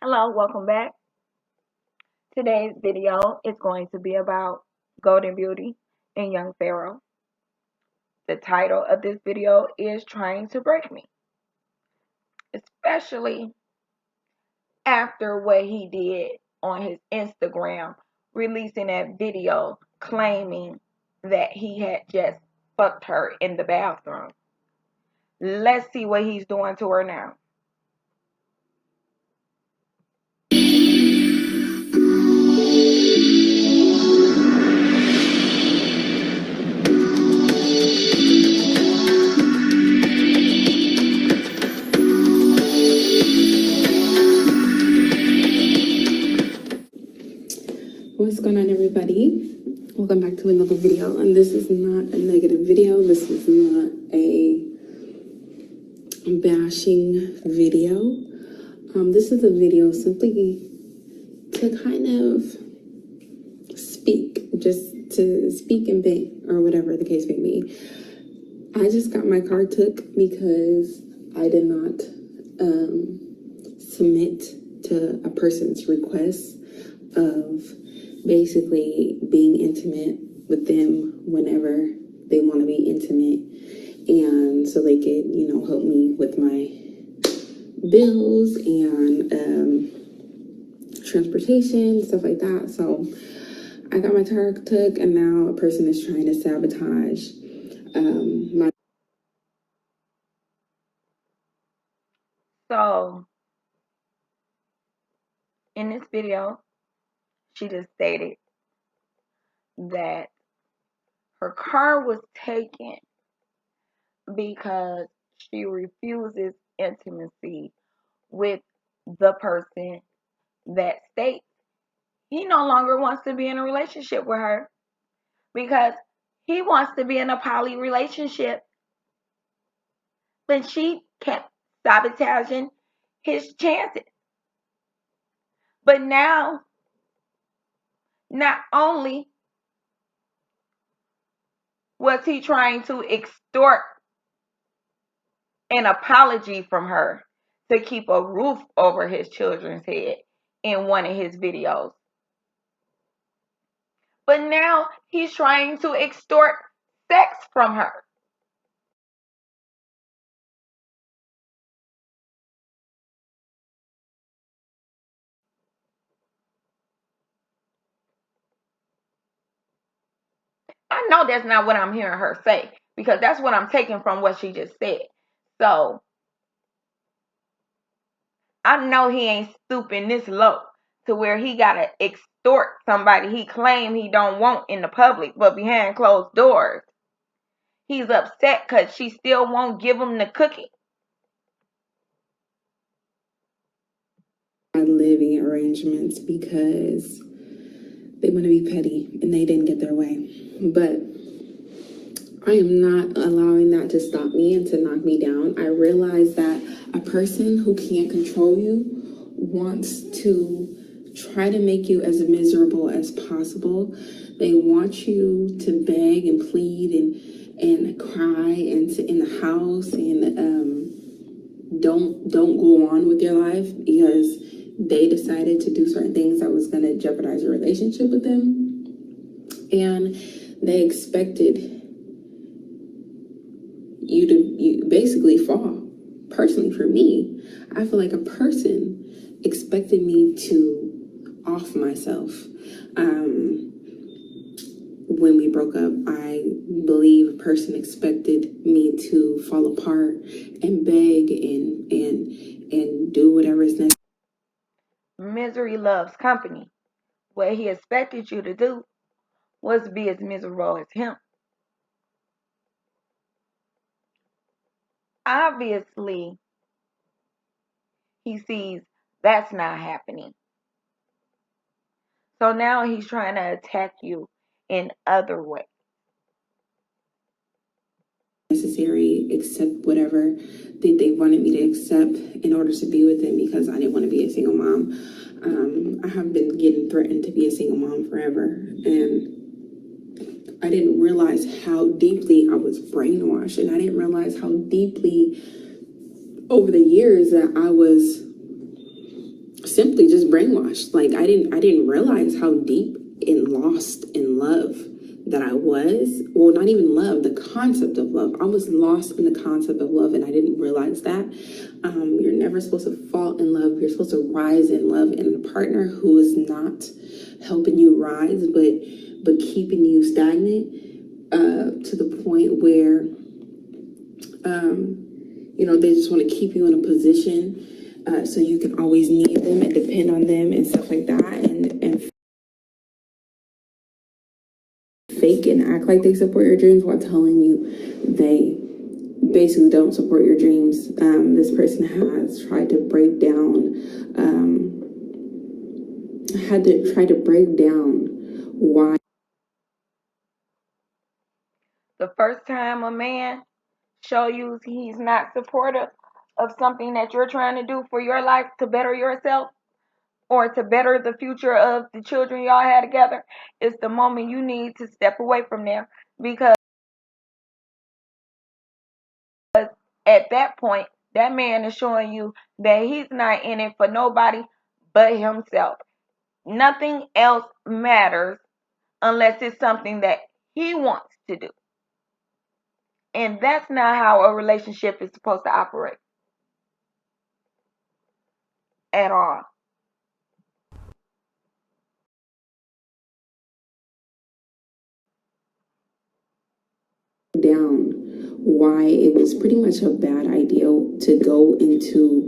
Hello, welcome back. Today's video is going to be about Golden Beauty and Young Pharaoh. The title of this video is Trying to Break Me, especially after what he did on his Instagram, releasing that video claiming that he had just fucked her in the bathroom. Let's see what he's doing to her now. What's going on, everybody? Welcome back to another video, and this is not a negative video. This is not a bashing video. This is a video simply to kind of speak, just to speak and vent, or whatever the case may be. I just got my car took because I did not submit to a person's request of basically being intimate with them whenever they want to be intimate, and so they could, help me with my bills and transportation, stuff like that. So I got my car took, and now a person is trying to sabotage my. So in this video, she just stated that her car was taken because she refuses intimacy with the person that states he no longer wants to be in a relationship with her because he wants to be in a poly relationship. But she kept sabotaging his chances. But now, not only was he trying to extort an apology from her to keep a roof over his children's head in one of his videos, but now he's trying to extort sex from her. I know that's not what I'm hearing her say, because that's what I'm taking from what she just said. So I know he ain't stooping this low to where he gotta extort somebody he claim he don't want in the public, but behind closed doors he's upset because she still won't give him the cookie. Living arrangements because they want to be petty and they didn't get their way. But I am not allowing that to stop me and to knock me down. I realize that a person who can't control you wants to try to make you as miserable as possible. They want you to beg and plead and cry and sit in the house and don't go on with your life because they decided to do certain things that was going to jeopardize your relationship with them, and they expected you to basically fall. Personally, for me, I feel like a person expected me to off myself. When we broke up, I believe a person expected me to fall apart and beg and do whatever is necessary. Misery loves company. What he expected you to do was be as miserable as him. Obviously, he sees that's not happening. So now he's trying to attack you in other ways. Necessary, accept whatever they wanted me to accept in order to be with them, because I didn't want to be a single mom. I have been getting threatened to be a single mom forever, and I didn't realize how deeply I was brainwashed, and I didn't realize how deeply over the years that I was simply just brainwashed. Like I didn't realize how deep and lost in love that I was. Well, not even love, the concept of love. I was lost in the concept of love, and I didn't realize that. You're never supposed to fall in love. You're supposed to rise in love, and a partner who is not helping you rise, but keeping you stagnant to the point where they just want to keep you in a position so you can always need them and depend on them and stuff like that, and fake and act like they support your dreams while telling you they basically don't support your dreams. This person has tried to break down, why. The first time a man show you he's not supportive of something that you're trying to do for your life to better yourself or to better the future of the children y'all had together, is the moment you need to step away from them, because at that point that man is showing you that he's not in it for nobody but himself. Nothing else matters unless it's something that he wants to do. And that's not how a relationship is supposed to operate at all. Down why it was pretty much a bad idea to go into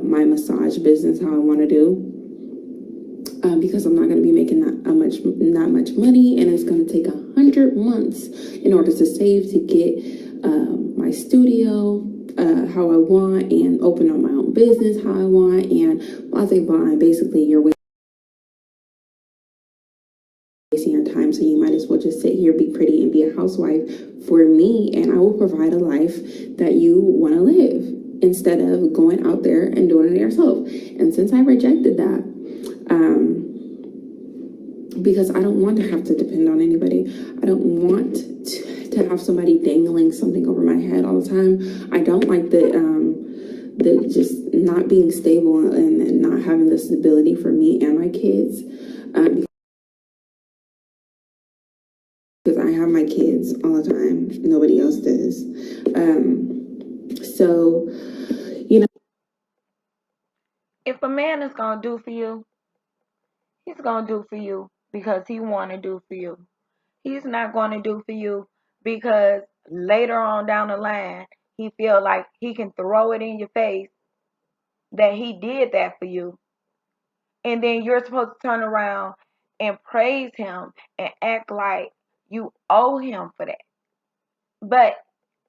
my massage business how I want to do, because I'm not going to be making not much money, and it's going to take 100 months in order to save to get my studio how I want and open up my own business how I want. And blah blah blah. And basically, you're wasting your time, so you might as well just sit here, be pretty, and be a housewife for me, and I will provide a life that you want to live instead of going out there and doing it yourself. And since I rejected that, because I don't want to have to depend on anybody, I don't want to have somebody dangling something over my head all the time. I don't like the just not being stable and not having the stability for me and my kids. Because I have my kids all the time. Nobody else does. So, if a man is going to do for you, he's going to do for you because he want to do for you. He's not going to do for you because later on down the line he feel like he can throw it in your face that he did that for you, and then you're supposed to turn around and praise him and act like you owe him for that. But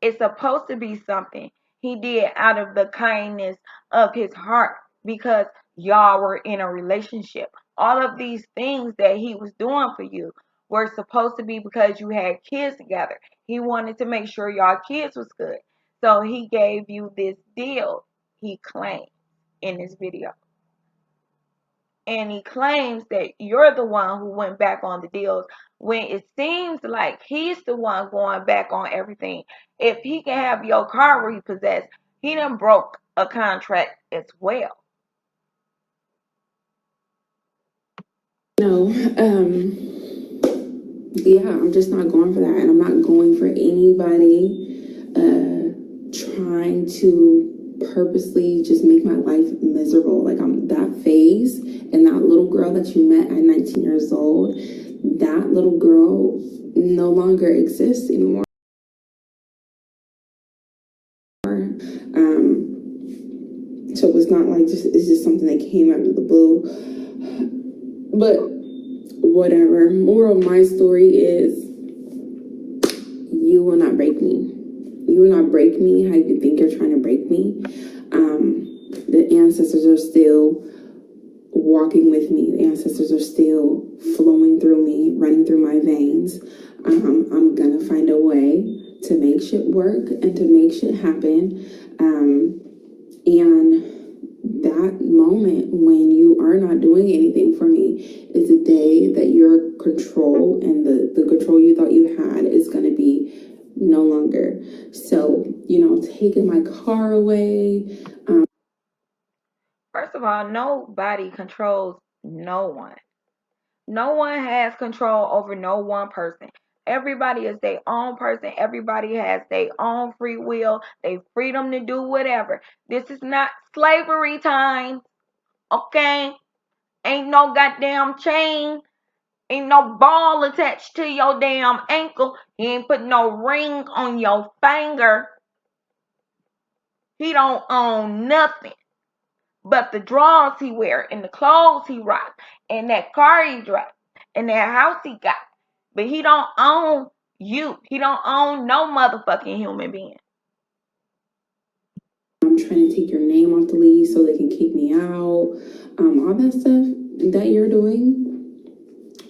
it's supposed to be something he did out of the kindness of his heart, because y'all were in a relationship. All of these things that he was doing for you were supposed to be because you had kids together. He wanted to make sure y'all kids was good. So he gave you this deal, he claimed in this video. And he claims that you're the one who went back on the deals, when it seems like he's the one going back on everything. If he can have your car repossessed, he done broke a contract as well. No, yeah, I'm just not going for that, and I'm not going for anybody trying to purposely just make my life miserable. Like, I'm that phase, and that little girl that you met at 19 years old, that little girl no longer exists anymore. So it's not like it's just something that came out of the blue. But whatever. Moral of my story is, you will not break me. You will not break me how you think you're trying to break me. The ancestors are still walking with me. The ancestors are still flowing through me, running through my veins. I'm gonna find a way to make shit work and to make shit happen. And that moment when you are not doing anything for me is the day that your control and the control you thought you had is going to be no longer. So, taking my car away. First of of all, nobody controls no one. No one has control over no one person. Everybody is their own person. Everybody has their own free will, their freedom to do whatever. This is not slavery time, okay? Ain't no goddamn chain. Ain't no ball attached to your damn ankle. He ain't put no ring on your finger. He don't own nothing but the drawers he wear and the clothes he rock and that car he drive and that house he got. But he don't own you. He don't own no motherfucking human being. I'm trying to take your name off the lease so they can kick me out. All that stuff that you're doing.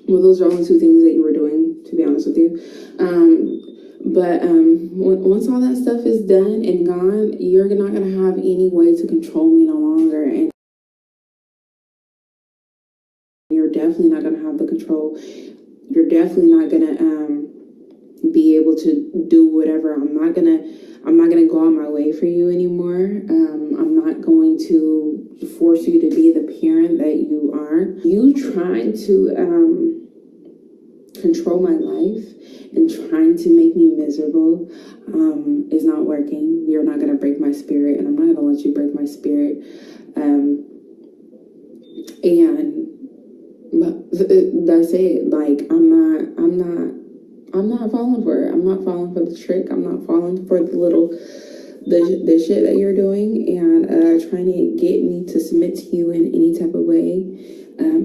Well, those are only two things that you were doing, to be honest with you. But once all that stuff is done and gone, you're not going to have any way to control me no longer. And you're definitely not going to have the control. You're definitely not going to be able to do whatever. I'm not gonna go on my way for you anymore. I'm not going to force you to be the parent that you aren't. You trying to control my life and trying to make me miserable is not working. You're not gonna break my spirit, and I'm not gonna let you break my spirit. But that's it. Like I'm not falling for it. I'm not falling for the trick. I'm not falling for the shit that you're doing and trying to get me to submit to you in any type of way.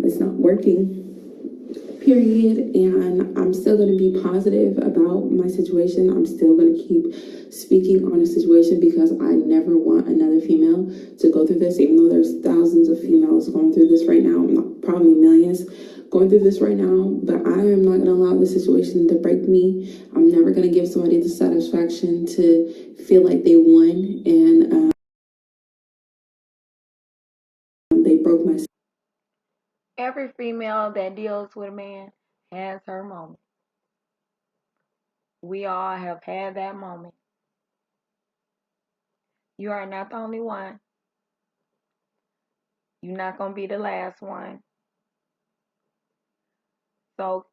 It's not working. Period. And I'm still going to be positive about my situation. I'm still going to keep speaking on a situation because I never want another female to go through this, even though there's thousands of females going through this right now, probably millions going through this right now. But I am not going to allow this situation to break me. I'm never going to give somebody the satisfaction to feel like they won and they broke my. Every female that deals with a man has her moment. We all have had that moment. You are not the only one. You're not going to be the last one. So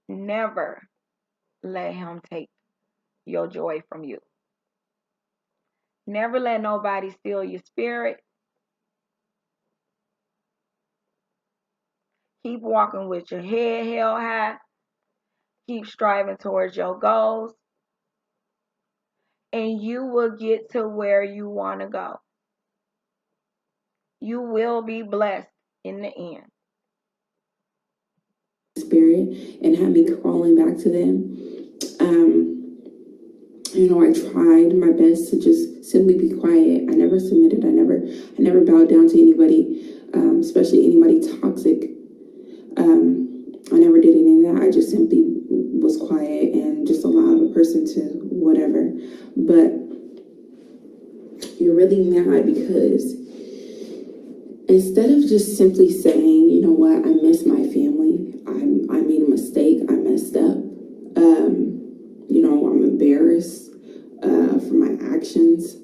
never let him take your joy from you. Never let nobody steal your spirit. Keep walking with your head held high. Keep striving towards your goals. And you will get to where you want to go. You will be blessed in the end. Spirit and had me crawling back to them. I tried my best to just simply be quiet. I never submitted. I never bowed down to anybody, especially anybody toxic. I never did any of that. I just simply was quiet and just allowed a person to whatever. But you're really mad because instead of just simply saying, you know what, I miss my family. I made a mistake. I messed up. I'm embarrassed for my actions.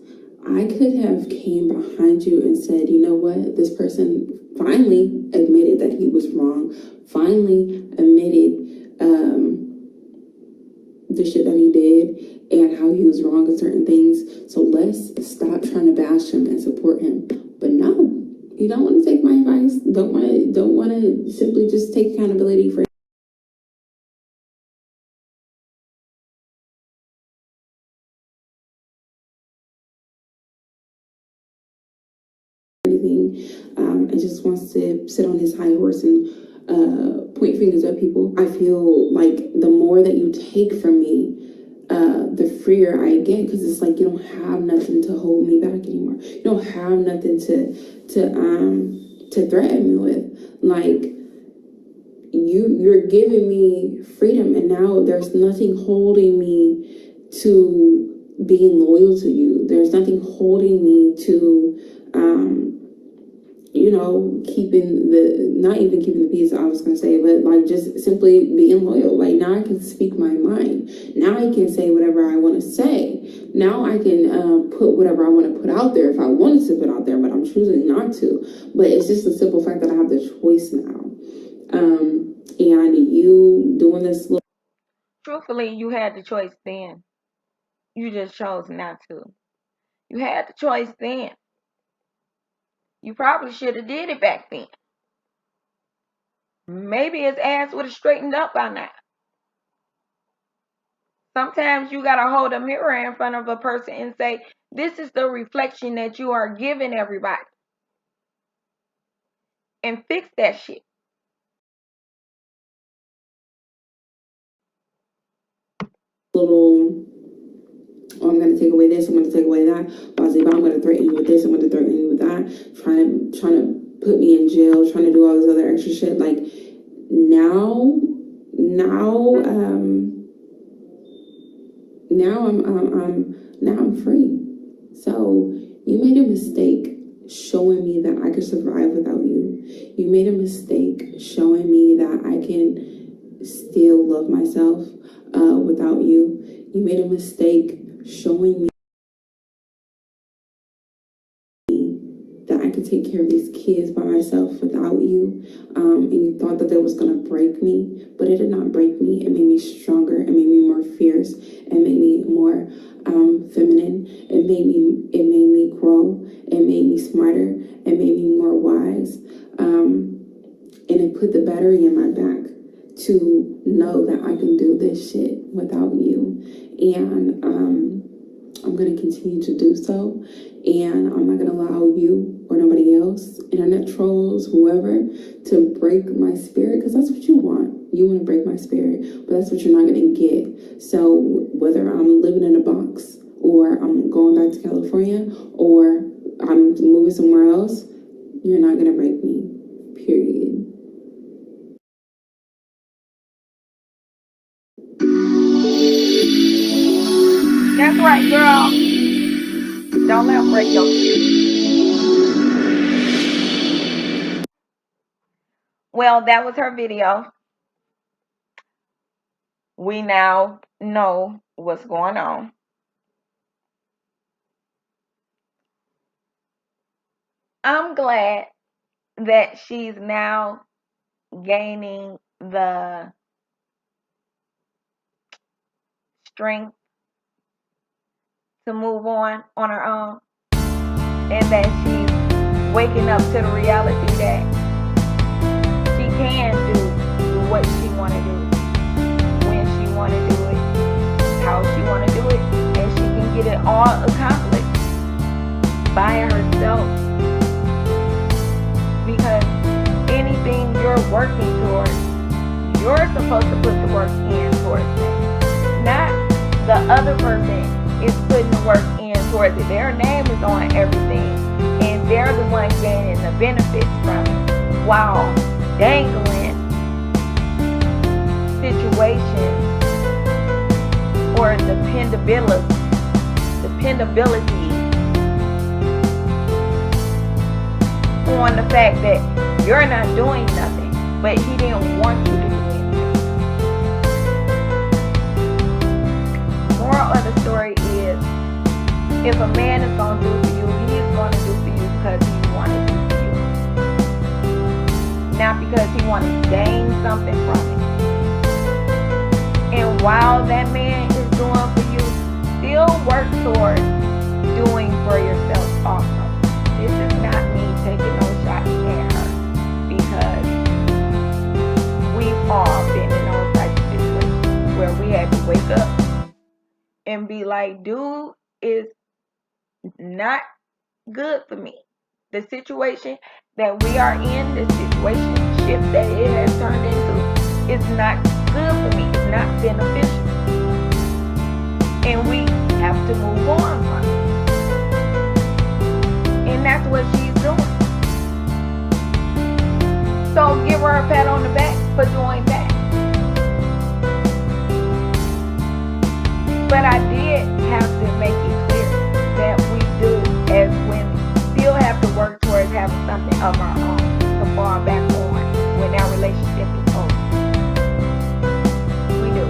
I could have came behind you and said, you know what, this person finally admitted that he was wrong. Finally admitted the shit that he did and how he was wrong in certain things. So let's stop trying to bash him and support him. But no, you don't want to take my advice. Don't want to simply just take accountability for anything. And just wants to sit on his high horse and point fingers at people. I feel like the more that you take from me, the freer I get, because it's like you don't have nothing to hold me back anymore. You don't have nothing to threaten me with. Like you're giving me freedom, and now there's nothing holding me to being loyal to you. There's nothing holding me to not even keeping the peace, I was gonna say, but like just simply being loyal. Like now I can speak my mind. Now I can say whatever I want to say. Now I can put whatever I want to put out there if I wanted to put out there, but I'm choosing not to. But it's just the simple fact that I have the choice now. And you doing this little... Truthfully, you had the choice then. You just chose not to. You had the choice then. You probably should have did it back then. Maybe his ass would have straightened up by now. Sometimes you got to hold a mirror in front of a person and say, this is the reflection that you are giving everybody. And fix that shit. Little, oh, I'm going to take away this, I'm going to take away that. I'm going to threaten you with this, I'm going to threaten you with that. Trying to put me in jail, trying to do all this other extra shit. Like, now I'm free. So you made a mistake showing me that I could survive without you. You made a mistake showing me that I can still love myself without you. You made a mistake showing me that I could take care of these kids by myself without you. And you thought that was going to break me, but it did not break me. It made me stronger. It made me more fierce. It made me more feminine. It made me grow. It made me smarter. It made me more wise. And it put the battery in my back to know that I can do this shit without you. And I'm going to continue to do so. And I'm not going to allow you or nobody else, internet trolls, whoever, to break my spirit, because that's what you want. You want to break my spirit, but that's what you're not going to get. So whether I'm living in a box, or I'm going back to California, or I'm moving somewhere else, you're not going to break me, period. That's right, girl. Don't let them break your spirit. Well, that was her video. We now know what's going on. I'm glad that she's now gaining the strength to move on her own, and that she's waking up to the reality that she can do what she want to do, when she want to do it, how she want to do it, and she can get it all accomplished by herself. Because anything you're working towards, you're supposed to put the work in towards it, not the other person is putting the work in towards it. Their name is on everything, and they're the one gaining the benefits from it, while dangling situations or dependability on the fact that you're not doing nothing, but he didn't want you to do anything. Moral of the story is, if a man is going to do for you, he is going to do for you because he wants to do for you, not because he wants to gain something from it. And while that man is doing for you, still work towards doing for yourself also. This is not me taking no shots at her, because we've all been in those types of situations where we had to wake up and be like, dude is not good for me. The situation that we are in, the situationship that it has turned into, is not good for me. It's not beneficial. And we have to move on from it. And that's what she's doing. So give her a pat on the back for doing that. But I did have to make it clear that we do, as women, still have to work towards having something of our own to fall back on when our relationship is over. We do.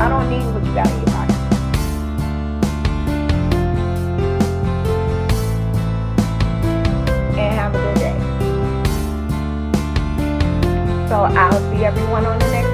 I don't need what you got in your pocket. And have a good day. So I'll see everyone on the next